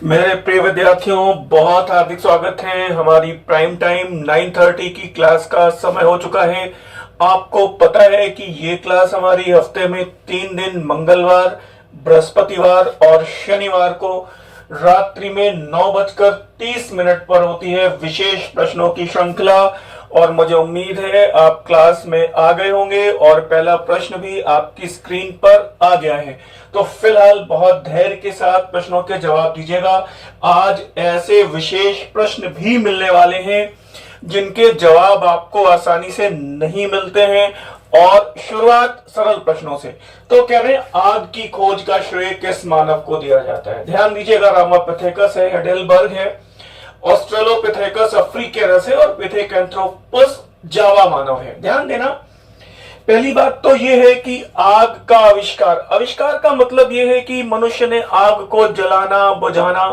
मेरे प्रिय विद्यार्थियों, बहुत हार्दिक स्वागत है। हमारी प्राइम टाइम 9:30 की क्लास का समय हो चुका है। आपको पता है कि ये क्लास हमारी हफ्ते में 3 दिन मंगलवार, बृहस्पतिवार और शनिवार को रात्रि में 9:30 पर होती है। विशेष प्रश्नों की श्रृंखला। और मुझे उम्मीद है आप क्लास में आ गए होंगे और पहला प्रश्न भी आपकी स्क्रीन पर आ गया है। तो फिलहाल बहुत धैर्य के साथ प्रश्नों के जवाब दीजिएगा। आज ऐसे विशेष प्रश्न भी मिलने वाले हैं जिनके जवाब आपको आसानी से नहीं मिलते हैं। और शुरुआत सरल प्रश्नों से। तो कह रहे हैं, आग की खोज का श्रेय किस मानव को दिया जाता है? ध्यान दीजिएगा, रामापिथेकस है, हेडेलबर्ग है, ऑस्ट्रेलोपिथेकस अफ्रीकेरस है और पिथेकैंथ्रोपस जावा मानव है। ध्यान देना, पहली बात तो यह है कि आग का आविष्कार का मतलब यह है कि मनुष्य ने आग को जलाना, बुझाना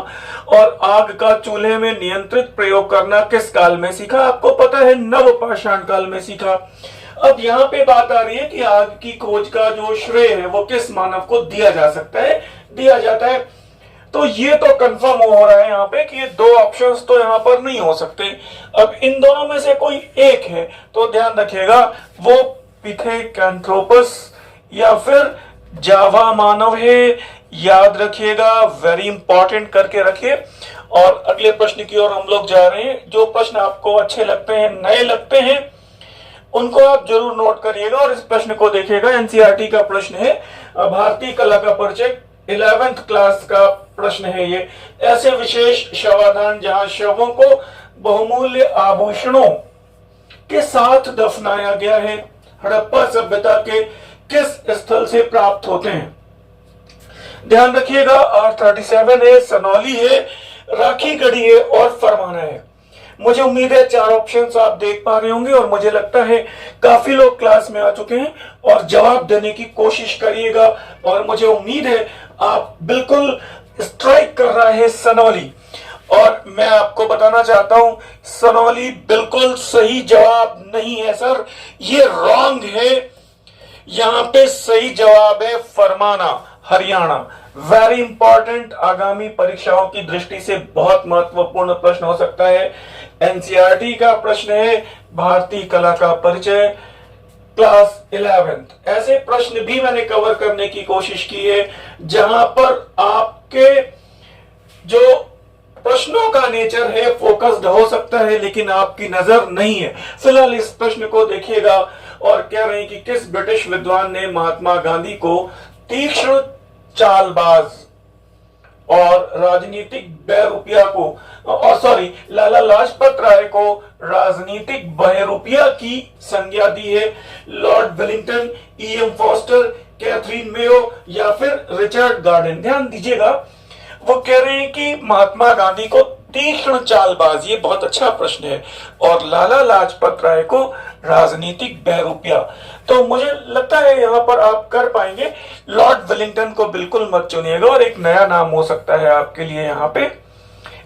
और आग का चूल्हे में नियंत्रित प्रयोग करना किस काल में सीखा? आपको पता है, नवपाषाण काल में सीखा। अब यहाँ पे बात आ रही है कि आग की खोज का जो श्रेय है वो किस मानव को दिया जा सकता है, दिया जाता है। तो ये तो कंफर्म हो रहा है यहाँ पे कि ये दो ऑप्शंस तो यहाँ पर नहीं हो सकते। अब इन दोनों में से कोई एक है तो ध्यान रखिएगा, वो पिथेकैंथ्रोपस या फिर जावा मानव है। याद रखिएगा, वेरी इंपॉर्टेंट करके रखिए। और अगले प्रश्न की ओर हम लोग जा रहे हैं। जो प्रश्न आपको अच्छे लगते हैं, नए लगते हैं, उनको आप जरूर नोट करिएगा और इस प्रश्न को देखिएगा। एनसीईआरटी का प्रश्न है, भारतीय कला का परिचय, 11th क्लास का प्रश्न है ये। ऐसे विशेष शवाधान जहां शवों को बहुमूल्य आभूषणों के साथ दफनाया गया है, हड़प्पा सभ्यता के किस स्थल से प्राप्त होते हैं? ध्यान रखिएगा, R37 है, सनौली है, राखीगढ़ी है और फरमाना है। मुझे उम्मीद है 4 ऑप्शंस आप देख पा रहे होंगे और मुझे लगता है काफी लोग क्लास में आ चुके हैं और जवाब देने की कोशिश करिएगा। और मुझे उम्मीद है आप बिल्कुल स्ट्राइक कर रहा है सनौली। और मैं आपको बताना चाहता हूं, सनौली बिल्कुल सही जवाब नहीं है सर, ये रॉन्ग है। यहां पे सही जवाब है फरमाना, हरियाणा। वेरी इंपॉर्टेंट, आगामी परीक्षाओं की दृष्टि से बहुत महत्वपूर्ण प्रश्न हो सकता है। एनसीईआरटी का प्रश्न है, भारतीय कला का परिचय, क्लास 11th। ऐसे प्रश्न भी मैंने कवर करने की कोशिश की है जहां पर आपके जो प्रश्नों का नेचर है फोकस्ड हो सकता है लेकिन आपकी नजर नहीं है। फिलहाल इस प्रश्न को देखिएगा और कह रहे हैं कि किस ब्रिटिश विद्वान ने महात्मा गांधी को तीक्ष्ण चालबाज और राजनीतिक बहरूपिया को, और सॉरी, लाला लाजपत राय को राजनीतिक बहरूपिया की संज्ञा दी है? Lord Wellington, E.M. Foster, Catherine Mayo या फिर रिचर्ड गार्डन? ध्यान दीजिएगा, वो कह रहे हैं कि महात्मा गांधी को तीक्ष्ण चालबाज, ये बहुत अच्छा प्रश्न है, और लाला लाजपत राय को राजनीतिक बहरूपिया। तो मुझे लगता है यहां पर आप कर पाएंगे। लॉर्ड वेलिंगटन को बिल्कुल मत चुनिएगा और एक नया नाम हो सकता है आपके लिए यहाँ पे,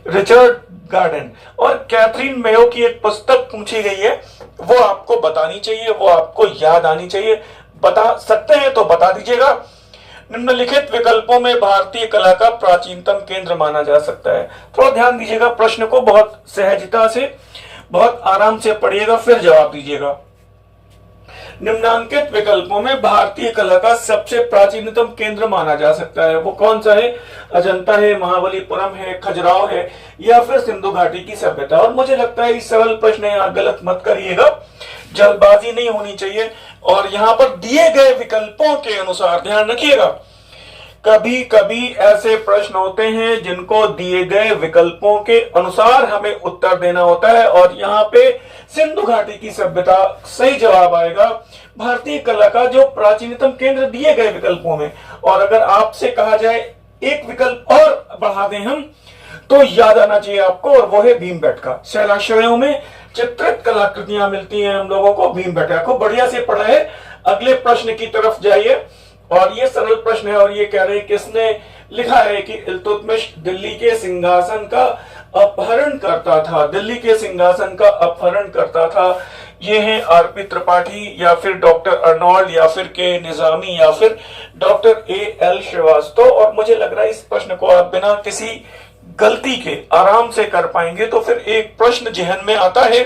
रिचर्ड गार्डन। और कैथरीन मेयो की एक पुस्तक पूछी गई है, वो आपको बतानी चाहिए, वो आपको याद आनी चाहिए। बता सकते हैं तो बता दीजिएगा। निम्नलिखित विकल्पों में भारतीय कला का प्राचीनतम केंद्र माना जा सकता है? थोड़ा ध्यान दीजिएगा, प्रश्न को बहुत सहजता से, बहुत आराम से पढ़िएगा, फिर जवाब दीजिएगा। निम्नांकित विकल्पों में भारतीय कला का सबसे प्राचीनतम केंद्र माना जा सकता है, वो कौन सा है? अजंता है, महाबलीपुरम है, खजुराहो है या फिर सिंधु घाटी की सभ्यता? और मुझे लगता है इस सरल प्रश्न है, आप गलत मत करिएगा, जल्दबाजी नहीं होनी चाहिए। और यहाँ पर दिए गए विकल्पों के अनुसार ध्यान रखिएगा, कभी कभी ऐसे प्रश्न होते हैं जिनको दिए गए विकल्पों के अनुसार हमें उत्तर देना होता है और यहाँ पे सिंधु घाटी की सभ्यता सही जवाब आएगा। भारतीय कला का जो प्राचीनतम केंद्र दिए गए विकल्पों में, और अगर आपसे कहा जाए एक विकल्प और बढ़ा दें हम, तो याद आना चाहिए आपको, और वो है भीमबेटका। शैलाश्रयों में चित्रित कलाकृतियां मिलती हैं हम लोगों को, भीमबेटका को बढ़िया से पढ़ा है। अगले प्रश्न की तरफ जाइए, और ये सरल प्रश्न है और ये कह रहे हैं किसने लिखा है कि इल्तुतमिश दिल्ली के सिंहासन का अपहरण करता था, दिल्ली के सिंहासन का अपहरण करता था। ये हैं आरपी त्रिपाठी या फिर डॉक्टर अर्नोल्ड या फिर के निजामी या फिर डॉक्टर AL श्रीवास्तव। और मुझे लग रहा है इस प्रश्न को आप बिना किसी गलती के आराम से कर पाएंगे। तो फिर एक प्रश्न जहन में आता है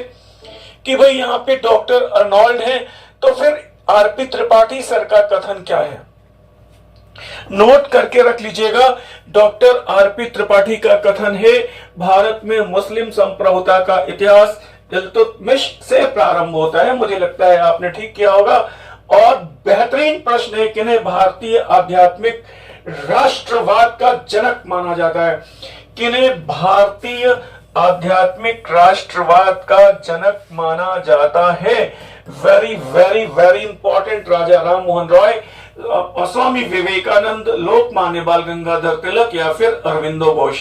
कि भाई यहाँ पे डॉक्टर अर्नोल्ड है, तो फिर आरपी त्रिपाठी सर का कथन क्या है? नोट करके रख लीजिएगा। डॉक्टर आरपी त्रिपाठी का कथन है, भारत में मुस्लिम संप्रभुता का इतिहास इल्तुतमिश से प्रारंभ होता है। मुझे लगता है आपने ठीक किया होगा। और बेहतरीन प्रश्न है, किन्हें भारतीय आध्यात्मिक राष्ट्रवाद का जनक माना जाता है? किन्हें भारतीय आध्यात्मिक राष्ट्रवाद का जनक माना जाता है? Very very very important. Raja Ram Mohan Roy, Swami Vivekananda, Lokmanya Bal Gangadhar तिलक या फिर अरविंदो घोष?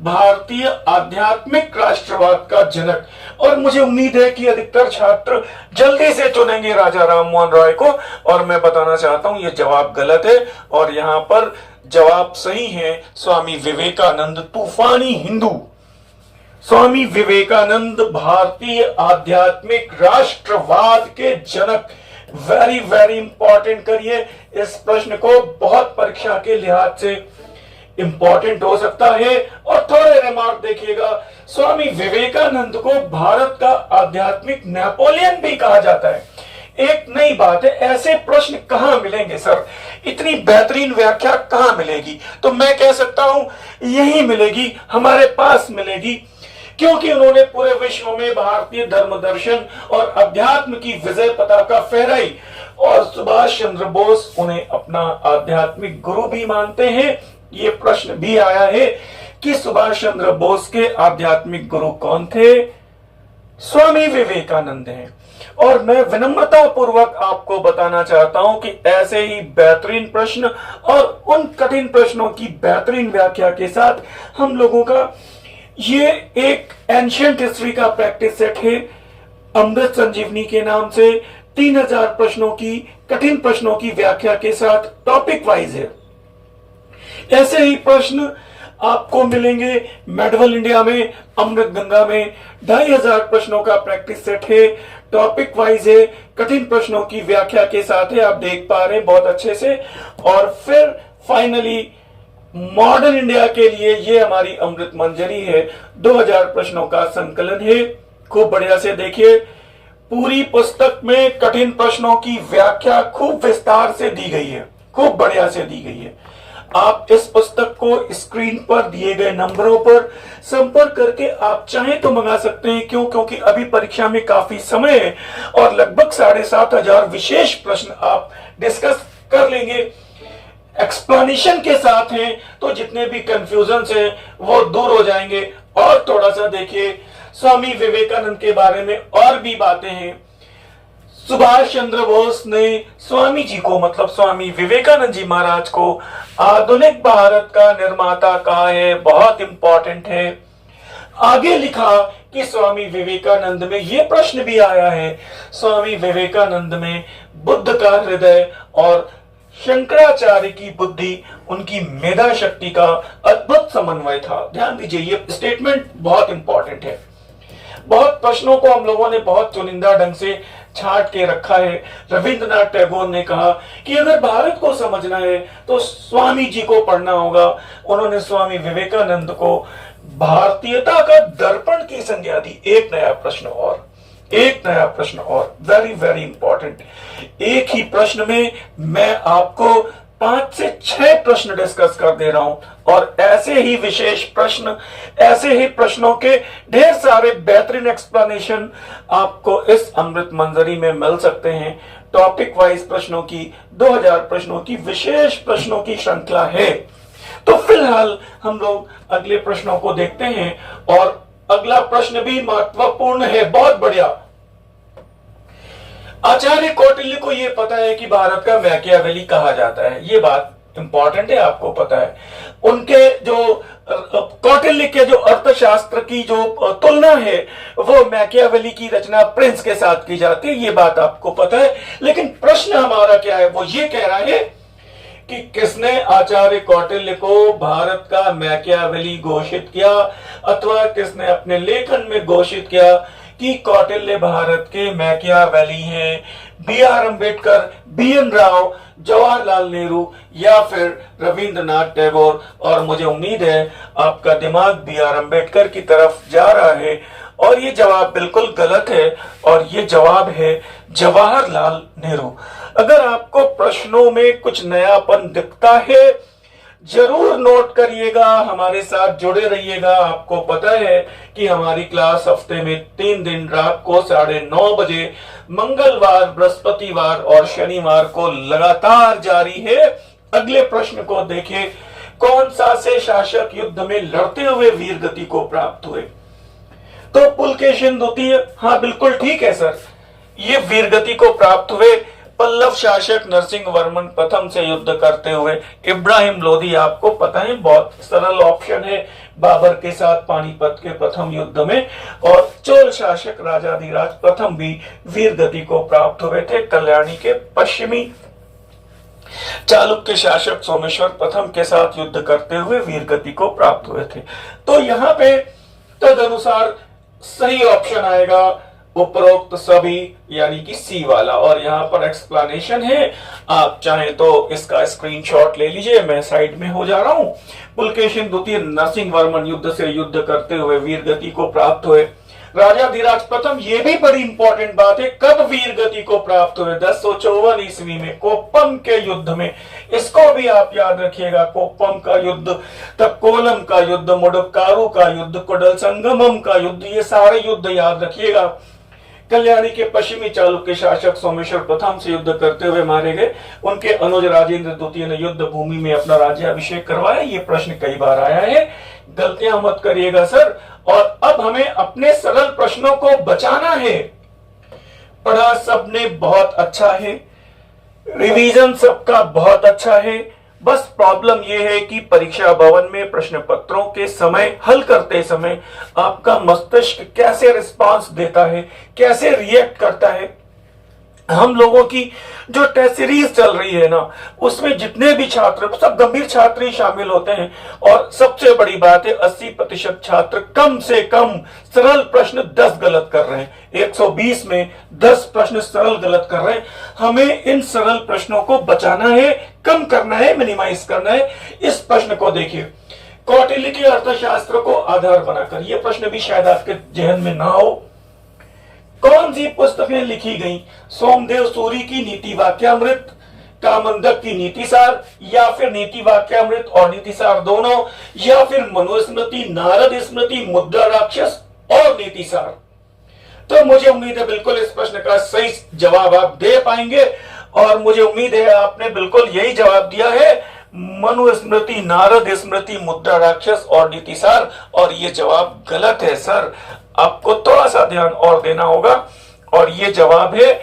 भारतीय आध्यात्मिक राष्ट्रवाद का जनक। और मुझे उम्मीद है कि अधिकतर छात्र जल्दी से चुनेंगे राजा राम मोहन रॉय को। और मैं बताना चाहता हूं यह जवाब गलत है, और यहां पर जवाब सही है स्वामी विवेकानंद, तूफानी हिंदू। स्वामी विवेकानंद भारतीय आध्यात्मिक राष्ट्रवाद के जनक। वेरी वेरी इंपॉर्टेंट करिए इस प्रश्न को, बहुत परीक्षा के लिहाज से इंपॉर्टेंट हो सकता है। और थोड़े रिमार्क देखिएगा, स्वामी विवेकानंद को भारत का आध्यात्मिक नेपोलियन भी कहा जाता है। एक नई बात है, ऐसे प्रश्न कहां मिलेंगे सर? इतनी बेहतरीन व्याख्या कहां मिलेगी? तो मैं कह सकता हूं यही मिलेगी, हमारे पास मिलेगी, क्योंकि उन्होंने पूरे विश्व में भारतीय धर्म दर्शन और अध्यात्म की विजय पताका फहराई। और सुभाष चंद्र बोस उन्हें अपना आध्यात्मिक गुरु भी मानते हैं। ये प्रश्न भी आया है कि सुभाष चंद्र बोस के आध्यात्मिक गुरु कौन थे? स्वामी विवेकानंद हैं। और मैं विनम्रता पूर्वक आपको बताना चाहता हूं कि ऐसे ही बेहतरीन प्रश्न और उन कठिन प्रश्नों की बेहतरीन व्याख्या के साथ हम लोगों का ये एक एंशिएंट हिस्ट्री का प्रैक्टिस सेट है, अमृत संजीवनी के नाम से। 3000 प्रश्नों की, कठिन प्रश्नों की व्याख्या के साथ टॉपिक वाइज है। ऐसे ही प्रश्न आपको मिलेंगे मेडवल इंडिया में, अमृत गंगा में। 2500 प्रश्नों का प्रैक्टिस सेट है, टॉपिक वाइज है, कठिन प्रश्नों की व्याख्या के साथ है। आप देख पा रहे हैं बहुत अच्छे से। और फिर फाइनली मॉडर्न इंडिया के लिए ये हमारी अमृत मंजरी है, 2000 प्रश्नों का संकलन है। खूब बढ़िया से देखिए, पूरी पुस्तक में कठिन प्रश्नों की व्याख्या खूब विस्तार से दी गई है, खूब बढ़िया से दी गई है। आप इस पुस्तक को स्क्रीन पर दिए गए नंबरों पर संपर्क करके आप चाहें तो मंगा सकते हैं। क्यों? क्योंकि अभी परीक्षा में काफी समय है और लगभग 7500 विशेष प्रश्न आप डिस्कस कर लेंगे, एक्सप्लेनेशन के साथ हैं, तो जितने भी कंफ्यूजन है वो दूर हो जाएंगे। और थोड़ा सा देखिए, स्वामी विवेकानंद के बारे में और भी बातें हैं। सुभाष चंद्र बोस ने स्वामी जी को, मतलब स्वामी विवेकानंद जी महाराज को आधुनिक भारत का निर्माता कहा है, बहुत इंपॉर्टेंट है। आगे लिखा कि स्वामी विवेकानंद में यह प्रश्न भी आया है, स्वामी विवेकानंद में बुद्ध का हृदय और शंकराचार्य की बुद्धि, उनकी मेधा शक्ति का अद्भुत समन्वय था। ध्यान दीजिए, ये स्टेटमेंट बहुत इंपॉर्टेंट है। बहुत प्रश्नों को हम लोगों ने बहुत चुनिंदा ढंग से छांट के रखा है। रविंद्रनाथ टैगोर ने कहा कि अगर भारत को समझना है तो स्वामी जी को पढ़ना होगा। उन्होंने स्वामी विवेकानंद को भारतीयता का दर्पण की संज्ञा दी। एक नया प्रश्न और, एक नया प्रश्न और, वेरी वेरी इंपॉर्टेंट। एक ही प्रश्न में मैं आपको 5 से 6 प्रश्न डिस्कस कर दे रहा हूं। और ऐसे ही विशेष प्रश्न, ऐसे ही प्रश्नों के ढेर सारे बेहतरीन एक्सप्लेनेशन आपको इस अमृत मंजरी में मिल सकते हैं। टॉपिक वाइज प्रश्नों की 2000 प्रश्नों की विशेष प्रश्नों की श्रृंखला है। तो फिलहाल हम लोग अगले प्रश्नों को देखते हैं। और अगला प्रश्न भी महत्वपूर्ण है, बहुत बढ़िया। आचार्य कौटिल्य को यह पता है कि भारत का मैकियावेली कहा जाता है, ये बात इंपॉर्टेंट है, आपको पता है। उनके जो कौटिल्य के जो अर्थशास्त्र की जो तुलना है वो मैकियावेली की रचना प्रिंस के साथ की जाती है, ये बात आपको पता है। लेकिन प्रश्न हमारा क्या है, वो ये कह रहा है कि किसने आचार्य कौटिल्य को भारत का मैकियावेली घोषित किया, अथवा किसने अपने लेखन में घोषित किया कि कौटिल्य भारत के मैकियावेली हैं। B R Ambedkar, B N Rau, Jawaharlal Nehru या फिर रविंद्रनाथ टैगोर? और मुझे उम्मीद है आपका दिमाग बी आर अम्बेडकर की तरफ जा रहा है और ये जवाब बिल्कुल गलत है और ये जवाब है जवाहरलाल नेहरू। अगर आपको प्रश्नों में कुछ नयापन दिखता है जरूर नोट करिएगा, हमारे साथ जुड़े रहिएगा। आपको पता है कि हमारी क्लास हफ्ते में 3 दिन रात को 9:30 बजे मंगलवार, बृहस्पतिवार और शनिवार को लगातार जारी है। अगले प्रश्न को देखिए, कौन सा से शासक युद्ध में लड़ते हुए वीर गति को प्राप्त हुए? तो पुलकेशिन द्वितीय, हाँ बिल्कुल ठीक है सर, ये वीर गति को प्राप्त हुए। पल्लव शासक नरसिंह वर्मन प्रथम से युद्ध करते हुए। इब्राहिम लोधी, आपको पता है बहुत सरल ऑप्शन है, बाबर के साथ पानीपत के प्रथम युद्ध में। और चोल शासक राजाधिराज प्रथम भी वीर गति को प्राप्त हुए थे, कल्याणी के पश्चिमी। चालुक्य शासक सोमेश्वर प्रथम के साथ युद्ध करते हुए वीर गति को प्राप्त हुए थे। तो यहाँ पे तदनुसार सही ऑप्शन आएगा उपरोक्त सभी, यानी कि सी वाला। और यहाँ पर एक्सप्लेनेशन है, आप चाहें तो इसका स्क्रीनशॉट ले लीजिए, मैं साइड में हो जा रहा हूं। पुलकेशिन द्वितीय नरसिंह वर्मन युद्ध से युद्ध करते हुए वीर गति को प्राप्त हुए। राजाधिराज प्रथम, ये भी बड़ी इंपॉर्टेंट बात है, कब वीर गति को प्राप्त हुए? 1054 ईस्वी में कोप्पम के युद्ध में। इसको भी आप याद रखिएगा, कोप्पम का युद्ध, तब कोलम का युद्ध, मुडक्कारु का युद्ध, कुडल संगमम का युद्ध, ये सारे युद्ध याद रखिएगा। कल्याणी के पश्चिमी चालुक्य शासक सोमेश्वर प्रथम से युद्ध करते हुए मारे गए। उनके अनुज राजेंद्र द्वितीय ने युद्ध भूमि में अपना राज्याभिषेक करवाया। ये प्रश्न कई बार आया है, गलतियां मत करिएगा सर। और अब हमें अपने सरल प्रश्नों को बचाना है। पढ़ा सबने बहुत अच्छा है, रिवीजन सबका बहुत अच्छा है, बस प्रॉब्लम यह है कि परीक्षा भवन में प्रश्न पत्रों के समय हल करते समय आपका मस्तिष्क कैसे रिस्पांस देता है, कैसे रिएक्ट करता है। हम लोगों की जो टेस्ट सीरीज चल रही है ना, उसमें जितने भी छात्र, सब गंभीर छात्र ही शामिल होते हैं। और सबसे बड़ी बात है, 80% छात्र कम से कम सरल प्रश्न 10 गलत कर रहे हैं। 120 में 10 प्रश्न सरल गलत कर रहे हैं। हमें इन सरल प्रश्नों को बचाना है, कम करना है, मिनिमाइज करना है। इस प्रश्न को देखिए, कौटिल्य के अर्थशास्त्र को आधार बनाकर, यह प्रश्न भी शायद आपके जहन में ना हो। कौन सी पुस्तकें लिखी गई? सोमदेव सूरी की नीति वाक्यामृत, कामंदक की नीतिसार, या फिर नीति वाक्यामृत और नीतिसार दोनों, या फिर मनुस्मृति, नारद स्मृति, मुद्रा राक्षस और नीतिसार? तो मुझे उम्मीद है बिल्कुल इस प्रश्न का सही जवाब आप दे पाएंगे। और मुझे उम्मीद है आपने बिल्कुल यही जवाब दिया है, मनुस्मृति, नारद स्मृति, मुद्रा राक्षस और नीतिसार। और ये जवाब गलत है सर, आपको थोड़ा सा ध्यान और देना होगा। और ये जवाब है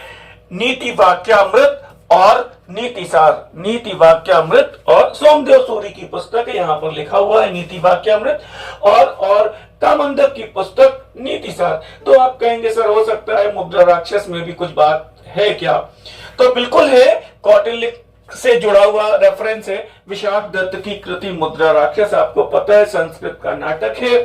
नीति वाक्यामृत और नीतिसार। नीति वाक्यामृत और सोमदेव सूरी की पुस्तक है, यहां पर लिखा हुआ है नीति वाक्यामृत, और कामंदक की पुस्तक नीतिसार। तो आप कहेंगे सर हो सकता है मुद्रा राक्षस में भी कुछ बात है क्या? तो बिल्कुल है, कौटिल्य से जुड़ा हुआ रेफरेंस है। विशाख दत्त की कृति मुद्रा राक्षस, आपको पता है संस्कृत का नाटक है।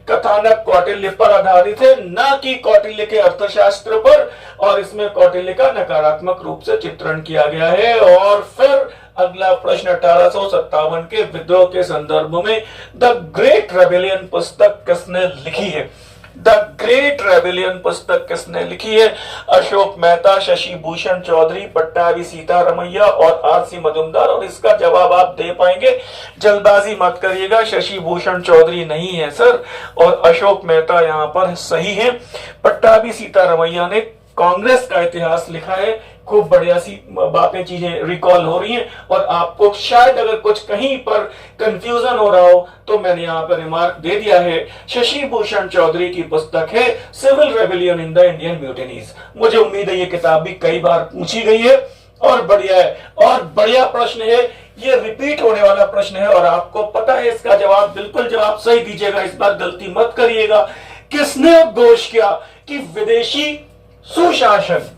कथानक कौटिल्य पर आधारित है, न कि कौटिल्य के अर्थशास्त्र पर। और इसमें कौटिल्य का नकारात्मक रूप से चित्रण किया गया है। और फिर अगला प्रश्न, 1857 के विद्रोह के संदर्भ में द ग्रेट रेबेलियन पुस्तक किसने लिखी है? द ग्रेट रेबेलियन पुस्तक किसने लिखी है? अशोक मेहता, शशि भूषण चौधरी, पट्टाभी सीतारमैया और आरसी मजुमदार। और इसका जवाब आप दे पाएंगे, जल्दबाजी मत करिएगा, शशि भूषण चौधरी नहीं है सर, और अशोक मेहता यहाँ पर सही है। पट्टाभी सीतारमैया ने कांग्रेस का इतिहास लिखा है। खूब बढ़िया सी बातें, चीजें रिकॉल हो रही हैं। और आपको शायद अगर कुछ कहीं पर कंफ्यूजन हो रहा हो तो मैंने यहाँ पर रिमार्क दे दिया है। शशि भूषण चौधरी की पुस्तक है civil rebellion in the Indian mutinies. मुझे उम्मीद है ये किताब भी कई बार पूछी गई है और बढ़िया है, और बढ़िया प्रश्न है, ये रिपीट होने वाला प्रश्न है। और आपको पता है इसका जवाब, बिल्कुल जवाब सही दीजिएगा, इस बार गलती मत करिएगा। किसने उद्घोष किया कि विदेशी सुशासन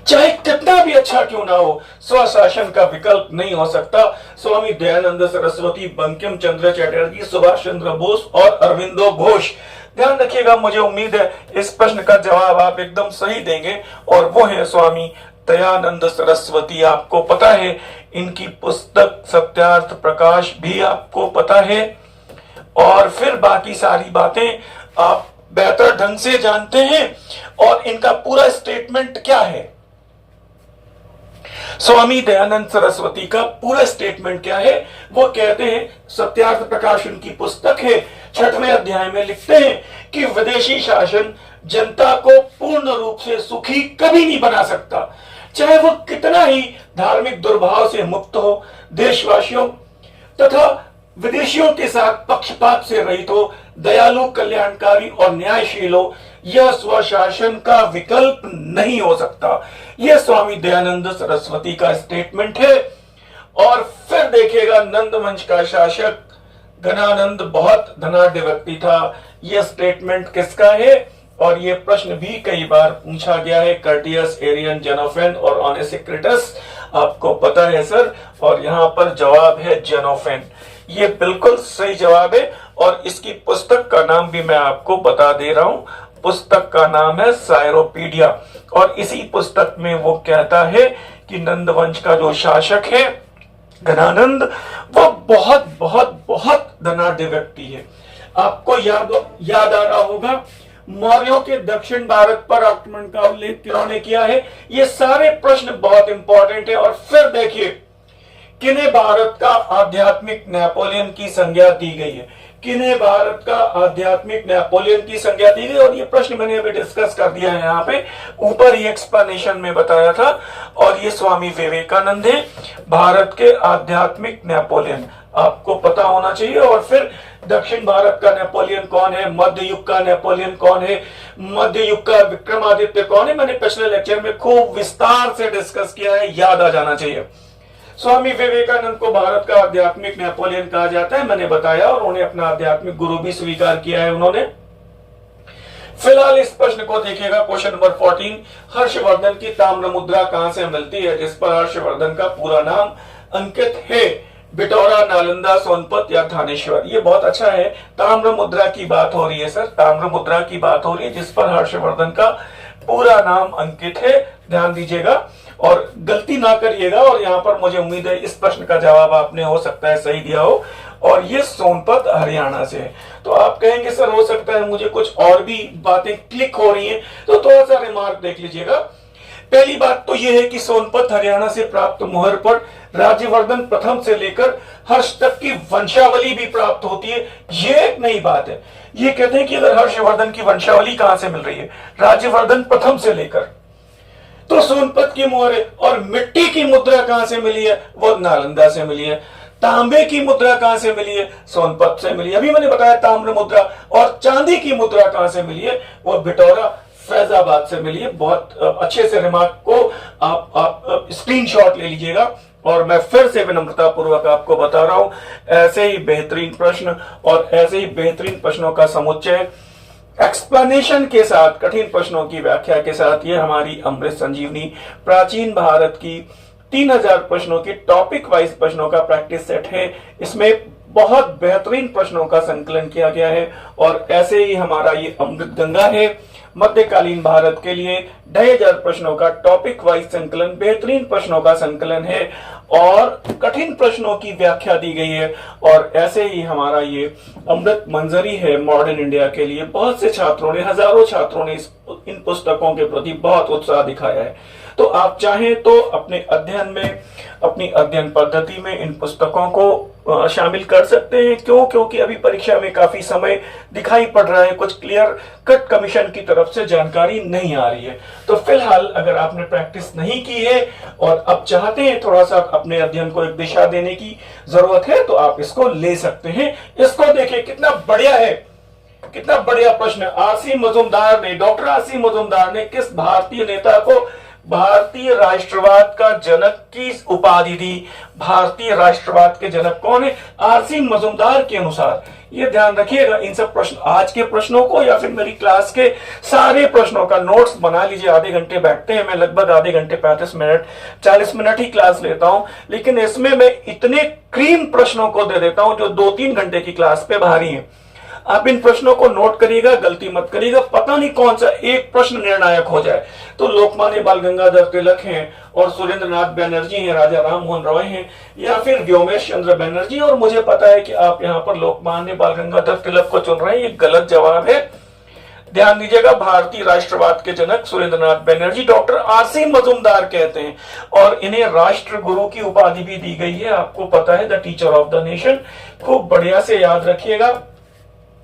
चाहे कितना भी अच्छा क्यों ना हो, स्वशासन का विकल्प नहीं हो सकता। स्वामी दयानंद सरस्वती, बंकिम चंद्र चटर्जी, सुभाष चंद्र बोस और अरविंदो घोष। ध्यान रखिएगा, मुझे उम्मीद है इस प्रश्न का जवाब आप एकदम सही देंगे, और वो है स्वामी दयानंद सरस्वती। आपको पता है इनकी पुस्तक सत्यार्थ प्रकाश भी आपको पता है, और फिर बाकी सारी बातें आप बेहतर ढंग से जानते हैं। और इनका पूरा स्टेटमेंट क्या है, स्वामी दयानंद सरस्वती का पूरा स्टेटमेंट क्या है? वो कहते हैं, सत्यार्थ प्रकाश उनकी पुस्तक है, 6वें अध्याय में लिखते हैं कि विदेशी शासन जनता को पूर्ण रूप से सुखी कभी नहीं बना सकता, चाहे वो कितना ही धार्मिक दुर्भाव से मुक्त हो, देशवासियों तथा विदेशियों के साथ पक्षपात से रहित हो, दयालु, कल्याणकारी और न्यायशील हो। यह स्वशासन का विकल्प नहीं हो सकता। यह स्वामी दयानंद सरस्वती का स्टेटमेंट है। और फिर देखिएगा, नंद वंश का शासक घनानंद बहुत धनाढ्य व्यक्ति था। यह स्टेटमेंट किसका है? और यह प्रश्न भी कई बार पूछा गया है। कर्टियस, एरियन, जेनोफेन और ओनेसिक्रिटस। आपको पता है सर, और यहां पर जवाब है जेनोफेन। ये बिल्कुल सही जवाब है, और इसकी पुस्तक का नाम भी मैं आपको बता दे रहा हूं। पुस्तक का नाम है साइरोपीडिया, और इसी पुस्तक में वो कहता है कि नंद वंश का जो शासक है घनानंद, वो बहुत बहुत बहुत धनाढ्य व्यक्ति है। आपको याद आ रहा होगा, मौर्यों के दक्षिण भारत पर आक्रमण का उल्लेख किन्होंने किया है? ये सारे प्रश्न बहुत इंपॉर्टेंट है। और फिर देखिए, किन्हें भारत का आध्यात्मिक नेपोलियन की संज्ञा दी गई है? किन्हें भारत का आध्यात्मिक नेपोलियन की संज्ञा दी गई? और ये प्रश्न मैंने अभी डिस्कस कर दिया है यहाँ पे, ऊपर ही एक्सप्लेनेशन में बताया था। और ये स्वामी विवेकानंद है, भारत के आध्यात्मिक नेपोलियन, आपको पता होना चाहिए। और फिर दक्षिण भारत का नेपोलियन कौन है? मध्य युग का नेपोलियन कौन है? मध्य युग का विक्रमादित्य कौन है? मैंने पिछले लेक्चर में खूब विस्तार से डिस्कस किया है, याद आ जाना चाहिए। स्वामी विवेकानंद को भारत का आध्यात्मिक नेपोलियन कहा जाता है, मैंने बताया, और उन्हें अपना आध्यात्मिक गुरु भी स्वीकार किया है उन्होंने। फिलहाल इस प्रश्न को देखिएगा, क्वेश्चन नंबर 14, हर्षवर्धन की ताम्र मुद्रा कहां से मिलती है, जिस पर हर्षवर्धन का पूरा नाम अंकित है? बिटौरा, नालंदा, सोनपत या थानेश्वर? ये बहुत अच्छा है। ताम्र मुद्रा की बात हो रही है सर, ताम्र मुद्रा की बात हो रही है, जिस पर हर्षवर्धन का पूरा नाम अंकित है। ध्यान दीजिएगा और गलती ना करिएगा। और यहाँ पर मुझे उम्मीद है इस प्रश्न का जवाब आपने हो सकता है सही दिया हो, और ये सोनपत हरियाणा से है। तो आप कहेंगे सर हो सकता है मुझे कुछ और भी बातें क्लिक हो रही हैं, तो थोड़ा सा रिमार्क देख लीजिएगा। पहली बात तो यह है कि सोनपत हरियाणा से प्राप्त मोहर पर राज्यवर्धन प्रथम से लेकर हर्ष तक की वंशावली भी प्राप्त होती है। ये एक नई बात है। ये कहते हैं कि अगर हर्षवर्धन की वंशावली कहां से मिल रही है, राज्यवर्धन प्रथम से लेकर, तो सोनपत की मोहर है। और मिट्टी की मुद्रा कहां से मिली है? वो नालंदा से मिली है। तांबे की मुद्रा कहां से मिली है? सोनपत से मिली है। अभी मैंने बताया ताम्र मुद्रा। और चांदी की मुद्रा कहां से मिली है? वो बिटौरा, फैजाबाद से मिली है। बहुत अच्छे से रिमार्क को आप स्क्रीनशॉट ले लीजिएगा। और मैं फिर से विनम्रता पूर्वक आपको बता रहा हूं, ऐसे ही बेहतरीन प्रश्न और ऐसे ही बेहतरीन प्रश्नों का समुच्चय एक्सप्लेनेशन के साथ, कठिन प्रश्नों की व्याख्या के साथ, ये हमारी अमृत संजीवनी प्राचीन भारत की 3000 प्रश्नों की टॉपिक वाइज प्रश्नों का प्रैक्टिस सेट है। इसमें बहुत बेहतरीन प्रश्नों का संकलन किया गया है। और ऐसे ही हमारा ये अमृत गंगा है, मध्यकालीन भारत के लिए 2500 प्रश्नों का टॉपिक वाइज संकलन, बेहतरीन प्रश्नों का संकलन है और कठिन प्रश्नों की व्याख्या दी गई है। और ऐसे ही हमारा ये अमृत मंजरी है मॉडर्न इंडिया के लिए। बहुत से छात्रों ने, हजारों छात्रों ने इन पुस्तकों के प्रति बहुत उत्साह दिखाया है। तो आप चाहें तो अपने अध्ययन में, अपनी अध्ययन पद्धति में इन पुस्तकों को शामिल कर सकते हैं। क्यों? क्योंकि अभी परीक्षा में काफी समय दिखाई पड़ रहा है, कुछ क्लियर कट कमीशन की तरफ से जानकारी नहीं आ रही है। तो फिलहाल अगर आपने प्रैक्टिस नहीं की है और अब चाहते हैं थोड़ा सा अपने अध्ययन को एक दिशा देने की जरूरत है, तो आप इसको ले सकते हैं। इसको देखिए कितना बढ़िया है, कितना बढ़िया प्रश्न। डॉक्टर आरसी मजुमदार ने किस भारतीय नेता को भारतीय राष्ट्रवाद का जनक की उपाधि दी। भारतीय राष्ट्रवाद के जनक कौन है? आरसी मजूमदार के अनुसार। ये ध्यान रखिएगा। इन सब प्रश्न, आज के प्रश्नों को या फिर मेरी क्लास के सारे प्रश्नों का नोट्स बना लीजिए। आधे घंटे बैठते हैं, मैं लगभग आधे घंटे 35 मिनट 40 मिनट ही क्लास लेता हूं, लेकिन इसमें मैं इतने क्रीम प्रश्नों को दे देता हूं जो 2-3 घंटे की क्लास पे भारी है। आप इन प्रश्नों को नोट करिएगा, गलती मत करिएगा। पता नहीं कौन सा एक प्रश्न निर्णायक हो जाए। तो लोकमान्य बाल गंगाधर तिलक हैं और सुरेंद्र नाथ बैनर्जी हैं, राजा राम मोहन रॉय हैं, या फिर व्योमेश चंद्र बैनर्जी। और मुझे पता है कि आप यहाँ पर लोकमान्य बाल गंगाधर तिलक को चुन रहे हैं, ये गलत जवाब है। ध्यान दीजिएगा, भारतीय राष्ट्रवाद के जनक सुरेंद्र नाथ बैनर्जी डॉक्टर आरसी मजूमदार कहते हैं, और इन्हें राष्ट्र गुरु की उपाधि भी दी गई है। आपको पता है, the teacher of the nation. खूब बढ़िया से याद रखिएगा,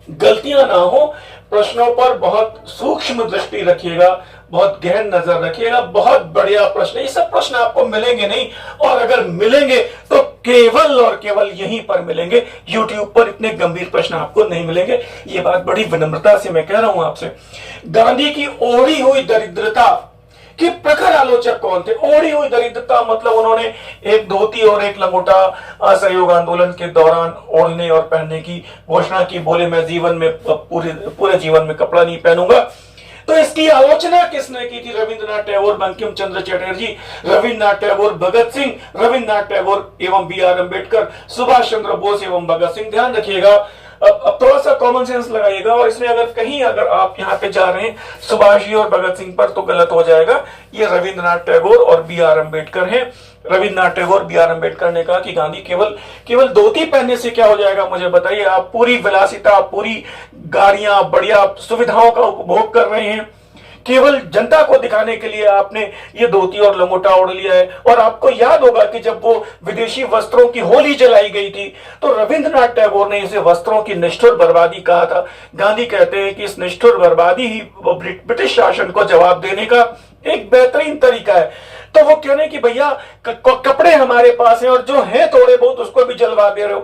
गलतियां ना हो। प्रश्नों पर बहुत सूक्ष्म दृष्टि रखिएगा, बहुत गहन नजर रखिएगा। बहुत बढ़िया प्रश्न, ये सब प्रश्न आपको मिलेंगे नहीं, और अगर मिलेंगे तो केवल और केवल यहीं पर मिलेंगे। YouTube पर इतने गंभीर प्रश्न आपको नहीं मिलेंगे। ये बात बड़ी विनम्रता से मैं कह रहा हूं आपसे। गांधी की ओढ़ी हुई दरिद्रता कि प्रखर आलोचक कौन थे? ओढ़ी हुई दरिद्रता मतलब उन्होंने एक धोती और एक लंगोटा असहयोग आंदोलन के दौरान ओढ़ने और पहनने की घोषणा की। बोले मैं जीवन में पूरे जीवन में कपड़ा नहीं पहनूंगा। तो इसकी आलोचना किसने की थी? रविंद्रनाथ टैगोर, बंकिम चंद्र चटर्जी, रविन्द्रनाथ टैगोर, भगत सिंह, रविन्द्रनाथ टैगोर एवं B.R. अम्बेडकर, सुभाष चंद्र बोस एवं भगत सिंह। ध्यान रखिएगा, अब थोड़ा सा कॉमन सेंस लगाइएगा, और इसमें अगर आप यहाँ पे जा रहे हैं सुभाष जी और भगत सिंह पर तो गलत हो जाएगा। ये रविंद्रनाथ टैगोर और B.R. अम्बेडकर हैं। रविन्द्रनाथ टैगोर, B.R. अम्बेडकर ने कहा कि गांधी केवल धोती पहनने से क्या हो जाएगा, मुझे बताइए। आप पूरी विलासिता, पूरी गाड़ियां, बढ़िया सुविधाओं का उपभोग कर रहे हैं, केवल जनता को दिखाने के लिए आपने ये धोती और लंगोटा ओढ़ लिया है। और आपको याद होगा कि जब वो विदेशी वस्त्रों की होली जलाई गई थी तो रविंद्रनाथ टैगोर ने इसे वस्त्रों की निष्ठुर बर्बादी कहा था। गांधी कहते हैं कि इस निष्ठुर बर्बादी ही ब्रिटिश शासन को जवाब देने का एक बेहतरीन तरीका है। तो वो कह रहे हैं कि भैया कपड़े हमारे पास हैं और जो है थोड़े बहुत उसको भी जलवा दे रहे हो।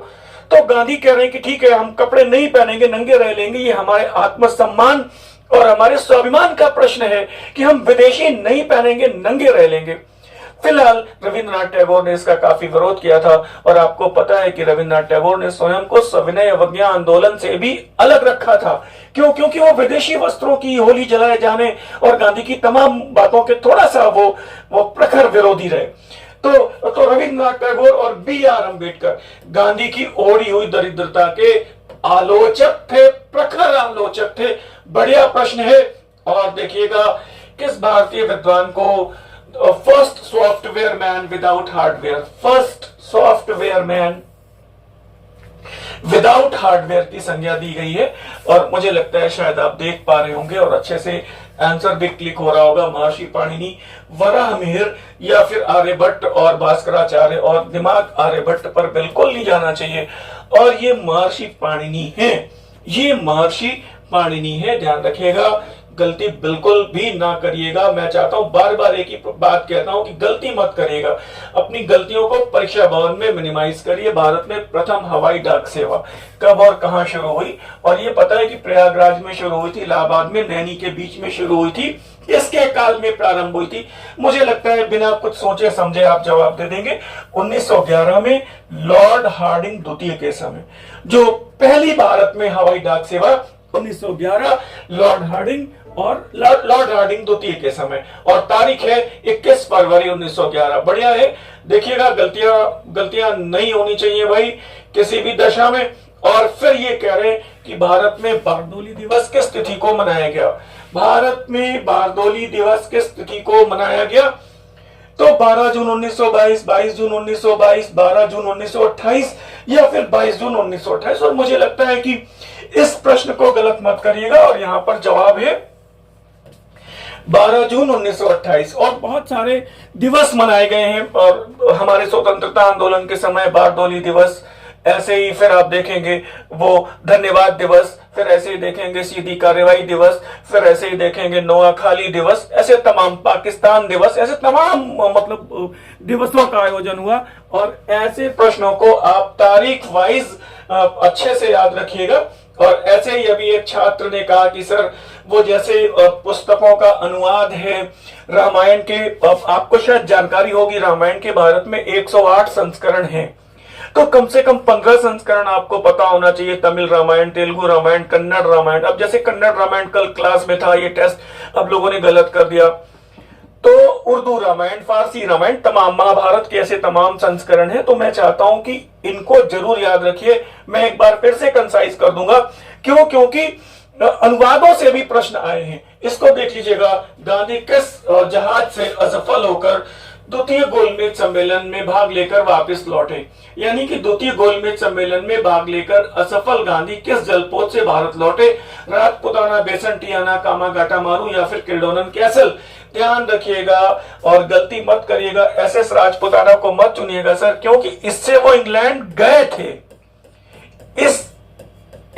तो गांधी कह रहे हैं कि ठीक है, हम कपड़े नहीं पहनेंगे, नंगे रह लेंगे। ये हमारे आत्मसम्मान और हमारे स्वाभिमान का प्रश्न है कि हम विदेशी नहीं पहनेंगे, नंगे रह लेंगे। फिलहाल रविंद्रनाथ टैगोर ने इसका काफी विरोध किया था, और आपको पता है कि रविंद्रनाथ टैगोर ने स्वयं को सविनय अवज्ञा आंदोलन से भी अलग रखा था। क्यों? क्योंकि वो विदेशी वस्त्रों की होली जलाए जाने और गांधी की तमाम बातों के थोड़ा सा वो प्रखर विरोधी रहे। तो रविंद्रनाथ टैगोर और B.R. अम्बेडकर गांधी की ओढ़ी हुई दरिद्रता के आलोचक थे, प्रखर आलोचक थे। बढ़िया प्रश्न है। और देखिएगा, किस भारतीय विद्वान को first software man without hardware, first software man without hardware की संज्ञा दी गई है? और मुझे लगता है शायद आप देख पा रहे होंगे और अच्छे से आंसर भी क्लिक हो रहा होगा। महर्षि पाणिनि, वराहमिहिर या फिर आर्यभट्ट और भास्कराचार्य। और दिमाग आर्यभट्ट पर बिल्कुल नहीं जाना चाहिए, और ये महर्षि पाणिनि है, ये महर्षि पाणिनि है। ध्यान रखिएगा, गलती बिल्कुल भी ना करिएगा। मैं चाहता हूं, बार बार एक ही बात कहता हूं कि गलती मत करिएगा। अपनी गलतियों को परीक्षा भवन में मिनिमाइज करिए। भारत में प्रथम हवाई डाक सेवा कब और कहां शुरू हुई? और ये पता है कि प्रयागराज में शुरू हुई थी, इलाहाबाद में, नैनी के बीच में शुरू हुई थी, इसके काल में प्रारंभ हुई थी। मुझे लगता है बिना कुछ सोचे समझे आप जवाब दे देंगे। 1911 में लॉर्ड हार्डिंग द्वितीय के समय जो पहली भारत में हवाई डाक सेवा, 1911 लॉर्ड हार्डिंग और लॉर्ड हार्डिंग द्वितीय के समय, और तारीख है 21 फरवरी 1911। बढ़िया है। देखिएगा, गलतियां नहीं होनी चाहिए भाई किसी भी दशा में। और फिर ये कह रहे हैं कि भारत में बारदोली दिवस किस तिथि को मनाया गया? भारत में बारदोली दिवस किस तिथि को मनाया गया? तो 12 जून 1922, 22 जून 1922, 12 जून 1928 या फिर 22 जून 1928। और मुझे लगता है कि इस प्रश्न को गलत मत करिएगा, और यहां पर जवाब है 12 जून 1928। और बहुत सारे दिवस मनाए गए हैं, और हमारे स्वतंत्रता आंदोलन के समय बारदोली दिवस, ऐसे ही फिर आप देखेंगे वो धन्यवाद दिवस, फिर ऐसे ही देखेंगे सीधी कार्रवाई दिवस, फिर ऐसे ही देखेंगे नोआखाली दिवस, ऐसे तमाम पाकिस्तान दिवस, ऐसे तमाम मतलब दिवसों का आयोजन हुआ। और ऐसे प्रश्नों को आप तारीख वाइज अच्छे से याद रखिएगा, और ऐसे ही अभी एक छात्र ने कहा कि सर वो जैसे पुस्तकों का अनुवाद है रामायण के, आपको शायद जानकारी होगी रामायण के भारत में 108 संस्करण हैं, तो कम से कम 15 संस्करण आपको पता होना चाहिए। तमिल रामायण, तेलुगु रामायण, कन्नड़ रामायण। अब जैसे कन्नड़ रामायण कल क्लास में था, ये टेस्ट अब लोगों ने गलत कर दिया, तो उर्दू रामायण, फारसी रामायण, तमाम महाभारत के ऐसे तमाम संस्करण हैं। तो मैं चाहता हूं कि इनको जरूर याद रखिए। मैं एक बार फिर से कंसाइज कर दूंगा, क्यों? क्योंकि अनुवादों से भी प्रश्न आए हैं। इसको देख लीजिएगा, गांधी किस जहाज से असफल होकर द्वितीय गोलमेज सम्मेलन में भाग लेकर वापस लौटे? यानी कि द्वितीय गोलमेज सम्मेलन में भाग लेकर असफल गांधी किस जलपोत से भारत लौटे? राजपुताना, बेसंटियाना, कामागाटा मारू या फिर किल्डोनन कैसल? ध्यान रखिएगा और गलती मत करिएगा, एसएस राजपुताना को मत चुनिएगा सर, क्योंकि इससे वो इंग्लैंड गए थे। इस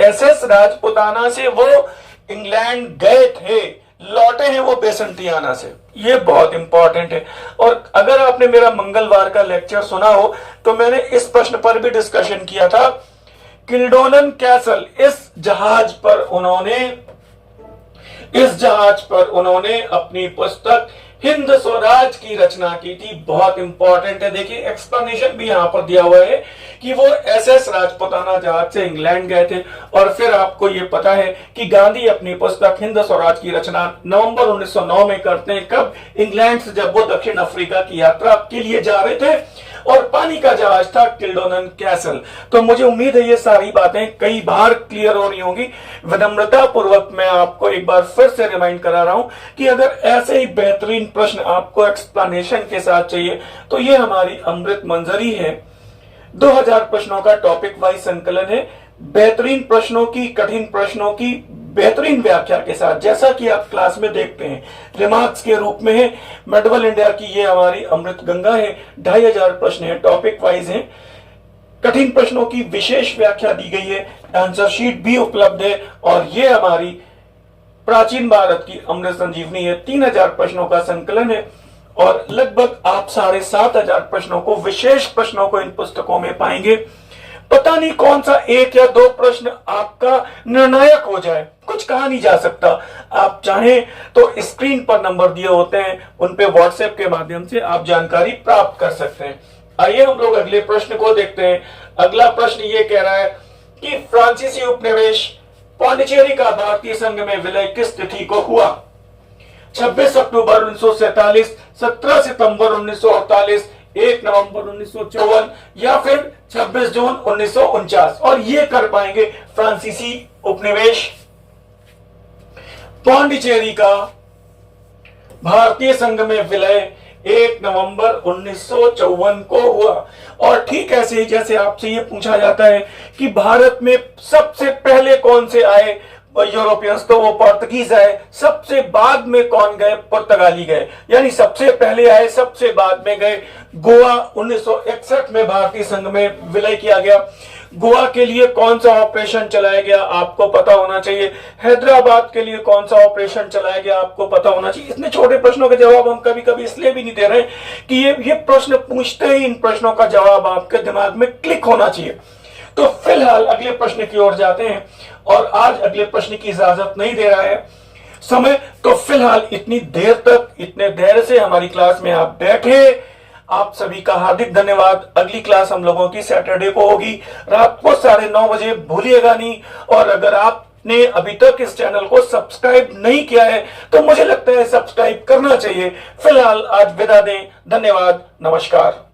एसएस राजपुताना से वो इंग्लैंड गए थे, लौटे हैं वो बेसंटियाना से। ये बहुत इंपॉर्टेंट है। और अगर आपने मेरा मंगलवार का लेक्चर सुना हो तो मैंने इस प्रश्न पर भी डिस्कशन किया था। किल्डोनन कैसल, इस जहाज पर उन्होंने अपनी पुस्तक हिंद स्वराज की रचना की थी। बहुत इंपॉर्टेंट है, देखिए एक्सप्लेनेशन भी यहां पर दिया हुआ है कि वो एसएस राजपुताना जहाज से इंग्लैंड गए थे। और फिर आपको ये पता है कि गांधी अपनी पुस्तक हिंद स्वराज की रचना नवंबर 1909 में करते हैं। कब? इंग्लैंड से, जब वो दक्षिण अफ्रीका की यात्रा के लिए जा रहे थे और पानी का जहाज था किल्डोनन कैसल। तो मुझे उम्मीद है ये सारी बातें कई बार क्लियर हो रही होंगी। विनम्रता पूर्वक मैं आपको एक बार फिर से रिमाइंड करा रहा हूं कि अगर ऐसे ही बेहतरीन प्रश्न आपको एक्सप्लेनेशन के साथ चाहिए तो ये हमारी अमृत मंजरी है। 2000 प्रश्नों का टॉपिक वाइज संकलन है, बेहतरीन प्रश्नों की, कठिन प्रश्नों की बेहतरीन व्याख्या के साथ, जैसा कि आप क्लास में देखते हैं रिमार्क्स के रूप में है। मेडवल इंडिया की ये हमारी अमृत गंगा है। 2500 प्रश्न है, टॉपिक वाइज है, कठिन प्रश्नों की विशेष व्याख्या दी गई है, आंसर शीट भी उपलब्ध है। और ये हमारी प्राचीन भारत की अमृत संजीवनी है। 3000 प्रश्नों का संकलन है और लगभग आप 7500 प्रश्नों को, विशेष प्रश्नों को इन पुस्तकों में पाएंगे। पता नहीं कौन सा एक या दो प्रश्न आपका निर्णायक हो जाए, कुछ कहा नहीं जा सकता। आप चाहें तो स्क्रीन पर नंबर दिए होते हैं, उन पे व्हाट्सएप के माध्यम से आप जानकारी प्राप्त कर सकते हैं। आइए हम लोग अगले प्रश्न को देखते हैं। अगला प्रश्न ये कह रहा है कि फ्रांसीसी उपनिवेश पांडिचेरी का भारतीय संघ में विलय किस तिथि को हुआ? 26 अक्टूबर 1947, 17 सितंबर 1948, 1 नवंबर 1954 या फिर 26 जून 1949। और ये कर पाएंगे फ्रांसीसी उपनिवेश पांडिचेरी का भारतीय संघ में विलय 1 नवंबर 1954 को हुआ। और ठीक ऐसे ही जैसे आपसे ये पूछा जाता है कि भारत में सबसे पहले कौन से आए यूरोपियंस, तो वो पोर्तुगीज आए। सबसे बाद में कौन गए? पुर्तगाली गए। यानी सबसे पहले आए, सबसे बाद में गए। गोवा 1961 में भारतीय संघ में विलय किया गया। गोवा के लिए कौन सा ऑपरेशन चलाया गया आपको पता होना चाहिए। हैदराबाद के लिए कौन सा ऑपरेशन चलाया गया आपको पता होना चाहिए। इतने छोटे प्रश्नों के जवाब हम कभी कभी इसलिए भी नहीं दे रहे कि ये प्रश्न पूछते ही इन प्रश्नों का जवाब आपके दिमाग में क्लिक होना चाहिए। तो फिलहाल अगले प्रश्न की ओर जाते हैं और आज अगले प्रश्न की इजाजत नहीं दे रहा है समय। तो फिलहाल इतनी देर तक, इतने धैर्य से हमारी क्लास में आप बैठे, आप सभी का हार्दिक धन्यवाद। अगली क्लास हम लोगों की सैटरडे को होगी रात को 9:30 बजे, भूलिएगा नहीं। और अगर आपने अभी तक इस चैनल को सब्सक्राइब नहीं किया है तो मुझे लगता है सब्सक्राइब करना चाहिए। फिलहाल आज विदा दें, धन्यवाद, नमस्कार।